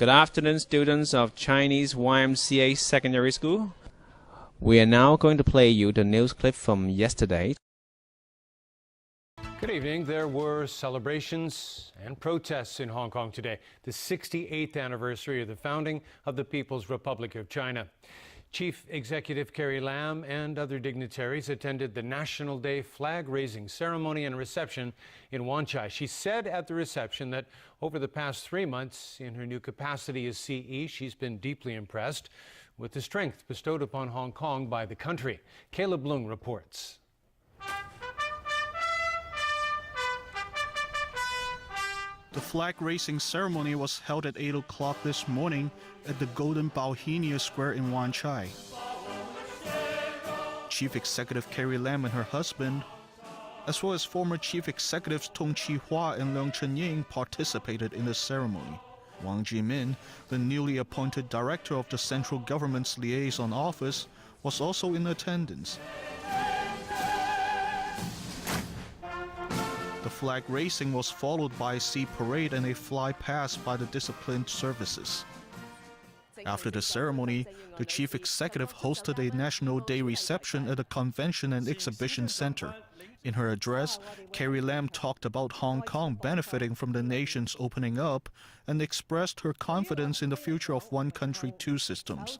Good afternoon, students of Chinese YMCA Secondary School. We are now going to play you the news clip from yesterday. Good evening. There were celebrations and protests in Hong Kong today, the 68th anniversary of the founding of the People's Republic of China. Chief Executive Carrie Lam and other dignitaries attended the National Day flag-raising ceremony and reception in Wan Chai. She said at the reception that over the past 3 months in her new capacity as CE, she's been deeply impressed with the strength bestowed upon Hong Kong by the country. Caleb Leung reports. The flag-raising ceremony was held at 8 o'clock this morning at the Golden Bauhinia Square in Wan Chai. Chief Executive Carrie Lam and her husband, as well as former Chief Executives Tung Chee-hwa and Leung Chun-ying, participated in the ceremony. Wang Jimin, the newly appointed director of the central government's liaison office, was also in attendance. The flag raising was followed by a sea parade and a fly past by the disciplined services. After the ceremony, the chief executive hosted a National Day reception at the Convention and Exhibition Center. In her address, Carrie Lam talked about Hong Kong benefiting from the nation's opening up and expressed her confidence in the future of one country, two systems.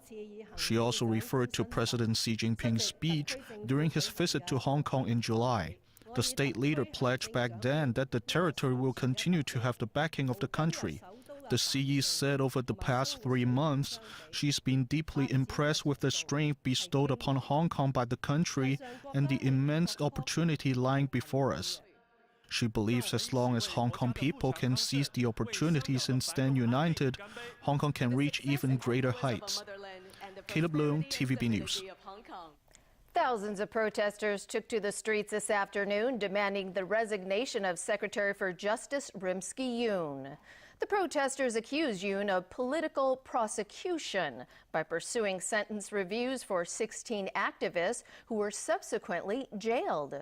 She also referred to President Xi Jinping's speech during his visit to Hong Kong in July. The state leader pledged back then that the territory will continue to have the backing of the country. The CE said over the past 3 months, she's been deeply impressed with the strength bestowed upon Hong Kong by the country and the immense opportunity lying before us. She believes as long as Hong Kong people can seize the opportunities and stand united, Hong Kong can reach even greater heights. Caleb Leung, TVB News. Thousands of protesters took to the streets this afternoon demanding the resignation of Secretary for Justice Rimsky-Yoon. The protesters accused Yoon of political prosecution by pursuing sentence reviews for 16 activists who were subsequently jailed.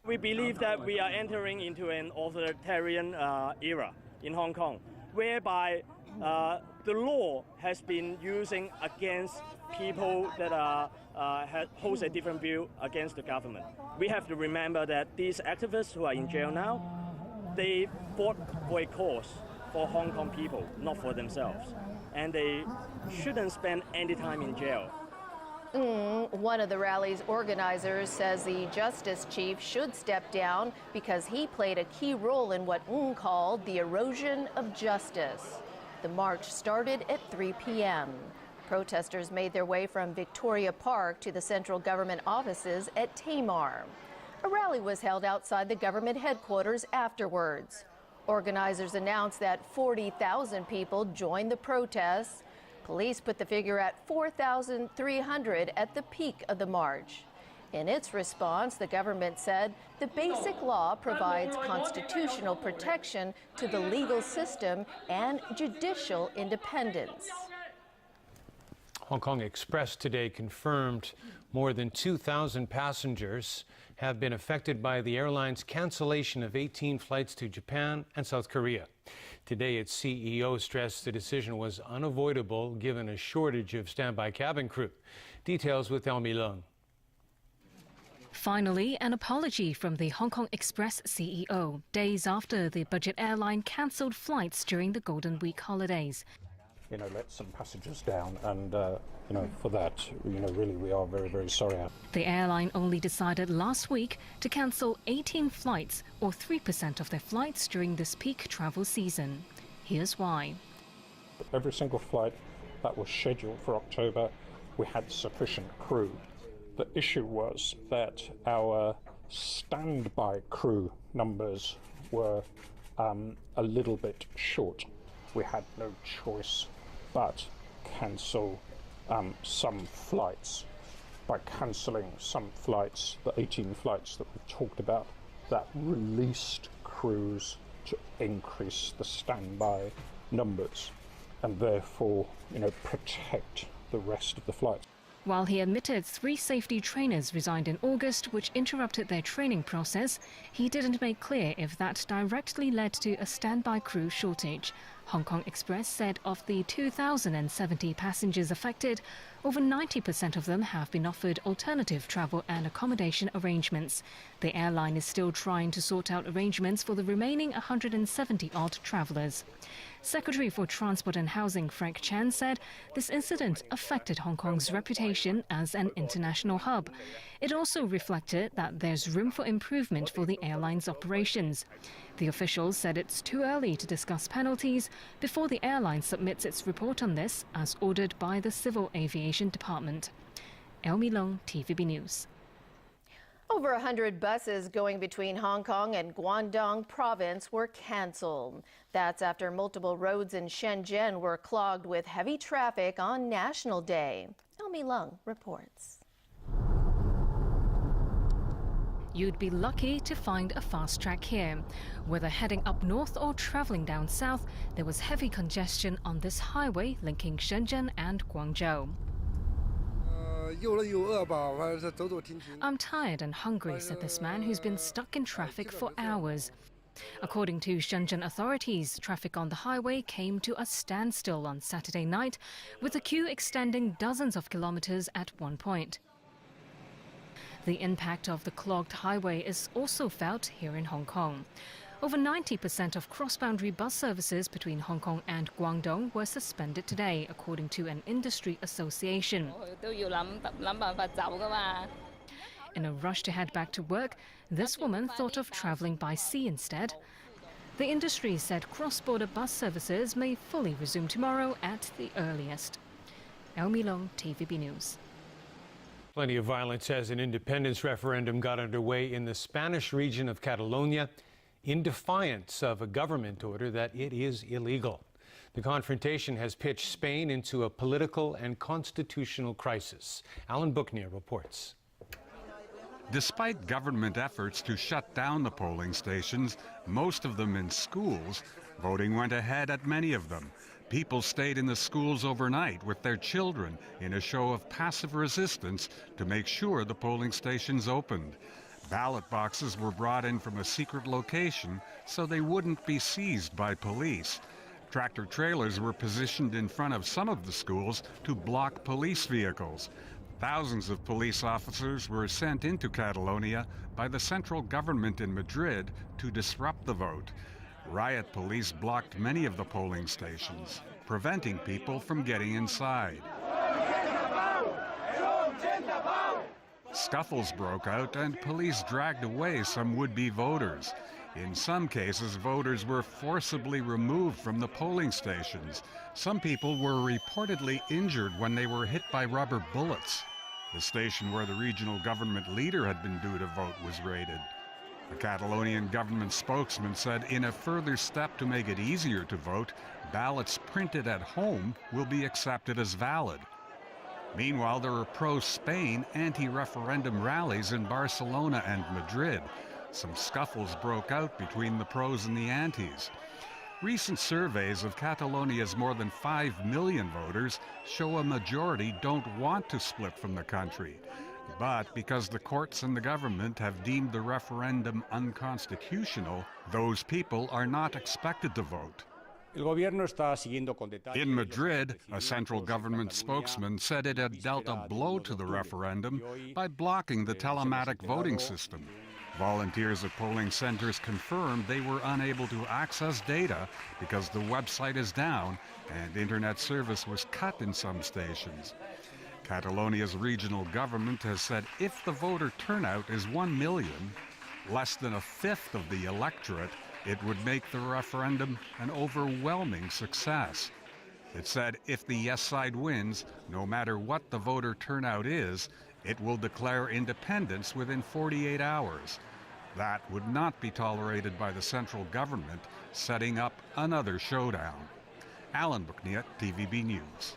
We believe that we are entering into an authoritarian era in Hong Kong, whereby the law has been using against people that holds a different view against the government. We have to remember that these activists who are in jail now, they fought for a cause for Hong Kong people, not for themselves. And they shouldn't spend any time in jail. One of the rally's organizers says the justice chief should step down because he played a key role in what called the erosion of justice. The march started at 3 p.m. Protesters made their way from Victoria Park to the central government offices at Tamar. A rally was held outside the government headquarters afterwards. Organizers announced that 40,000 people joined the protests. Police put the figure at 4,300 at the peak of the march. In its response, the government said the basic law provides constitutional protection to the legal system and judicial independence. Hong Kong Express today confirmed more than 2,000 passengers have been affected by the airline's cancellation of 18 flights to Japan and South Korea. Today, its CEO stressed the decision was unavoidable given a shortage of standby cabin crew. Details with Elmi Leung. Finally, an apology from the Hong Kong Express CEO, days after the budget airline cancelled flights during the Golden Week holidays. Let some passengers down, and for that, really we are very, very sorry. The airline only decided last week to cancel 18 flights, or 3% of their flights during this peak travel season. Here's why. Every single flight that was scheduled for October, we had sufficient crew. The issue was that our standby crew numbers were a little bit short. We had no choice but cancel some flights. By cancelling some flights, the 18 flights that we talked about, that released crews to increase the standby numbers and therefore, protect the rest of the flights. While he admitted 3 safety trainers resigned in August, which interrupted their training process, he didn't make clear if that directly led to a standby crew shortage. Hong Kong Express said of the 2,070 passengers affected, over 90% of them have been offered alternative travel and accommodation arrangements. The airline is still trying to sort out arrangements for the remaining 170-odd travellers. Secretary for Transport and Housing Frank Chan said this incident affected Hong Kong's reputation as an international hub. It also reflected that there's room for improvement for the airline's operations. The officials said it's too early to discuss penalties before the airline submits its report on this, as ordered by the Civil Aviation Department. Elmi Long, TVB News. Over 100 buses going between Hong Kong and Guangdong province were cancelled. That's after multiple roads in Shenzhen were clogged with heavy traffic on National Day. Elmi Lung reports. You'd be lucky to find a fast track here. Whether heading up north or travelling down south, there was heavy congestion on this highway linking Shenzhen and Guangzhou. I'm tired and hungry, said this man who's been stuck in traffic for hours. According to Shenzhen authorities, traffic on the highway came to a standstill on Saturday night, with the queue extending dozens of kilometres at one point. The impact of the clogged highway is also felt here in Hong Kong. Over 90% of cross-boundary bus services between Hong Kong and Guangdong were suspended today, according to an industry association. In a rush to head back to work, this woman thought of travelling by sea instead. The industry said cross-border bus services may fully resume tomorrow at the earliest. Elmi Long, TVB News. Plenty of violence as an independence referendum got underway in the Spanish region of Catalonia in defiance of a government order that it is illegal. The confrontation has pitched Spain into a political and constitutional crisis. Alan Booknear reports. Despite government efforts to shut down the polling stations, most of them in schools, voting went ahead at many of them. People stayed in the schools overnight with their children in a show of passive resistance to make sure the polling stations opened. Ballot boxes were brought in from a secret location so they wouldn't be seized by police. Tractor trailers were positioned in front of some of the schools to block police vehicles. Thousands of police officers were sent into Catalonia by the central government in Madrid to disrupt the vote. Riot police blocked many of the polling stations, preventing people from getting inside. Scuffles broke out and police dragged away some would-be voters. In some cases, voters were forcibly removed from the polling stations. Some people were reportedly injured when they were hit by rubber bullets. The station where the regional government leader had been due to vote was raided. A Catalonian government spokesman said in a further step to make it easier to vote, ballots printed at home will be accepted as valid. Meanwhile, there are pro-Spain anti-referendum rallies in Barcelona and Madrid. Some scuffles broke out between the pros and the antis. Recent surveys of Catalonia's more than 5 million voters show a majority don't want to split from the country. But because the courts and the government have deemed the referendum unconstitutional, those people are not expected to vote. In Madrid, a central government spokesman said it had dealt a blow to the referendum by blocking the telematic voting system. Volunteers at polling centers confirmed they were unable to access data because the website is down and internet service was cut in some stations. Catalonia's regional government has said if the voter turnout is 1 million, less than a fifth of the electorate, it would make the referendum an overwhelming success. It said if the yes side wins, no matter what the voter turnout is, it will declare independence within 48 hours. That would not be tolerated by the central government, setting up another showdown. Alan Booknear, TVB News.